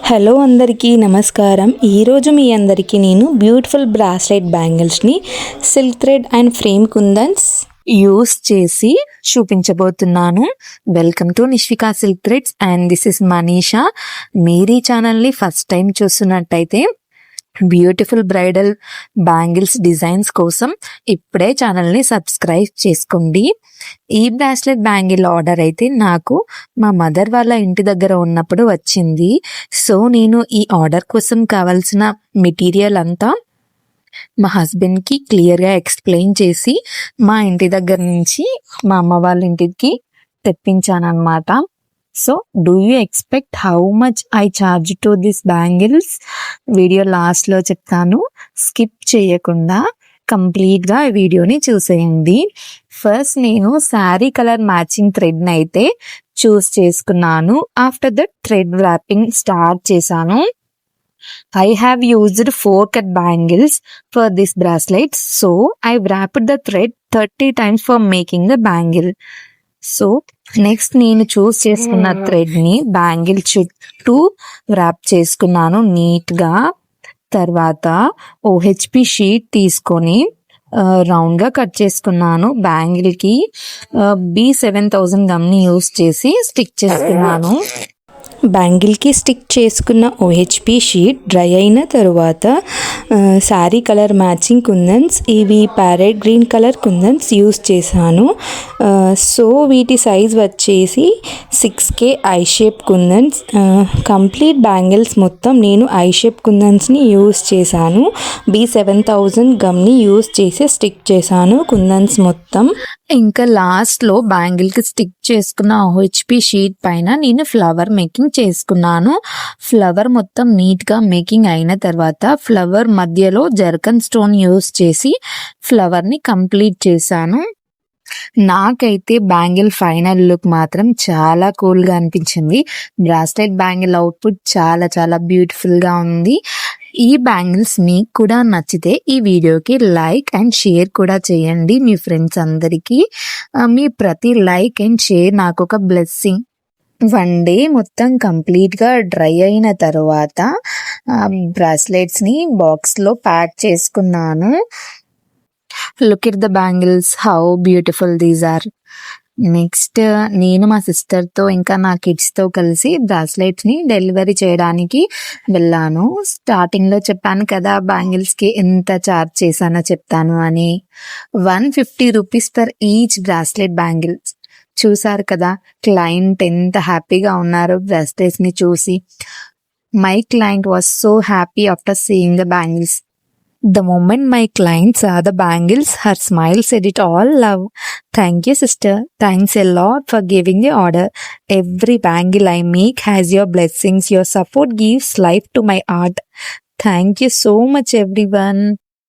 Hello అందరికీ నమస్కారం. ఈరోజు మీ అందరికీ నేను బ్యూటిఫుల్ బ్రాస్లెట్ బ్యాంగిల్స్ని silk thread and frame kundans use చేసి చూపించబోతున్నాను. Welcome to Nishvika silk threads and this is Manisha. మీరు ఈ ఛానల్ని ఫస్ట్ టైం చూస్తున్నట్టయితే బ్యూటిఫుల్ బ్రైడల్ బ్యాంగిల్స్ డిజైన్స్ కోసం ఇప్పుడే ఛానల్ని సబ్స్క్రైబ్ చేసుకోండి. ఈ బ్రాస్లెట్ బ్యాంగిల్ ఆర్డర్ అయితే నాకు మా మదర్ వాళ్ళ ఇంటి దగ్గర ఉన్నప్పుడు వచ్చింది. సో నేను ఈ ఆర్డర్ కోసం కావాల్సిన మెటీరియల్ అంతా మా హస్బెండ్కి క్లియర్గా ఎక్స్ప్లెయిన్ చేసి మా ఇంటి దగ్గర నుంచి మా అమ్మ వాళ్ళ ఇంటికి తెప్పించాను అనమాట. So do you expect how much I charge to this bangles? Video లాస్ట్లో చెప్తాను, స్కిప్ చేయకుండా కంప్లీట్గా ఈ వీడియోని చూసేయండి. ఫస్ట్ నేను శారీ కలర్ మ్యాచింగ్ థ్రెడ్ని అయితే చూస్ చేసుకున్నాను. After that thread wrapping start చేశాను. I have used 4 cut bangles for this bracelet, so I wrapped the thread 30 times for making the bangle. So next నేను చూస్ చేసుకున్న థ్రెడ్ని బ్యాంగిల్ చుట్టూ ర్యాప్ చేసుకున్నాను నీట్గా. తర్వాత OHP షీట్ తీసుకొని రౌండ్గా కట్ చేసుకున్నాను. బ్యాంగిల్కి B7000 గమ్ని యూస్ చేసి స్టిక్ చేసుకున్నాను. బ్యాంగిల్కి స్టిక్ చేసుకున్న OHP షీట్ డ్రై అయిన తరువాత శారీ కలర్ మ్యాచింగ్ కుందన్స్, ఇవి ప్యారెట్ గ్రీన్ కలర్ కుందన్స్ యూస్ చేశాను. సో వీటి సైజ్ వచ్చేసి 6K I shape kundans. Complete bangles మొత్తం నేను ఐ షేప్ కుందన్స్ని యూస్ చేశాను. B7000 గమ్ని యూస్ చేసి స్టిక్ చేశాను కుందన్స్ మొత్తం. ఇంకా లాస్ట్లో బ్యాంగిల్కి స్టిక్ చేసుకున్న OHP షీట్ పైన నేను ఫ్లవర్ మేకింగ్ చేసుకున్నాను. ఫ్లవర్ మొత్తం నీట్గా మేకింగ్ అయిన తర్వాత ఫ్లవర్ మధ్యలో జర్కన్ స్టోన్ యూస్ చేసి ఫ్లవర్ని కంప్లీట్ చేశాను. నాకైతే బ్యాంగిల్ ఫైనల్ లుక్ మాత్రం చాలా కూల్గా అనిపించింది. బ్రాస్లెట్ బ్యాంగిల్ అవుట్పుట్ చాలా చాలా బ్యూటిఫుల్గా ఉంది. ఈ బ్యాంగిల్స్ మీకు కూడా నచ్చితే ఈ వీడియోకి లైక్ అండ్ షేర్ కూడా చేయండి మీ ఫ్రెండ్స్ అందరికీ. మీ ప్రతి లైక్ అండ్ షేర్ నాకు ఒక బ్లెస్సింగ్. 1 డే మొత్తం కంప్లీట్గా డ్రై అయిన తర్వాత బ్రాస్లెట్స్ని బాక్స్లో ప్యాక్ చేసుకున్నాను. Look at the bangles, how beautiful these are. Next నేను మా సిస్టర్తో ఇంకా నా కిడ్స్తో కలిసి బ్రాస్లెట్స్ని డెలివరీ చేయడానికి వెళ్ళాను. స్టార్టింగ్లో చెప్పాను కదా బ్యాంగిల్స్కి ఎంత ఛార్జ్ చేశానో చెప్తాను అని. 150 rupees per each bracelet bangles. చూసారు కదా క్లయింట్ ఎంత హ్యాపీగా ఉన్నారో బ్రాస్లెట్స్ని చూసి. My client was so happy after seeing the bangles. The moment my client saw the bangles, her smile said it all love. Thank you, sister. Thanks a lot for giving the order. Every bangle I make has your blessings. Your support gives life to my art. Thank you so much, everyone.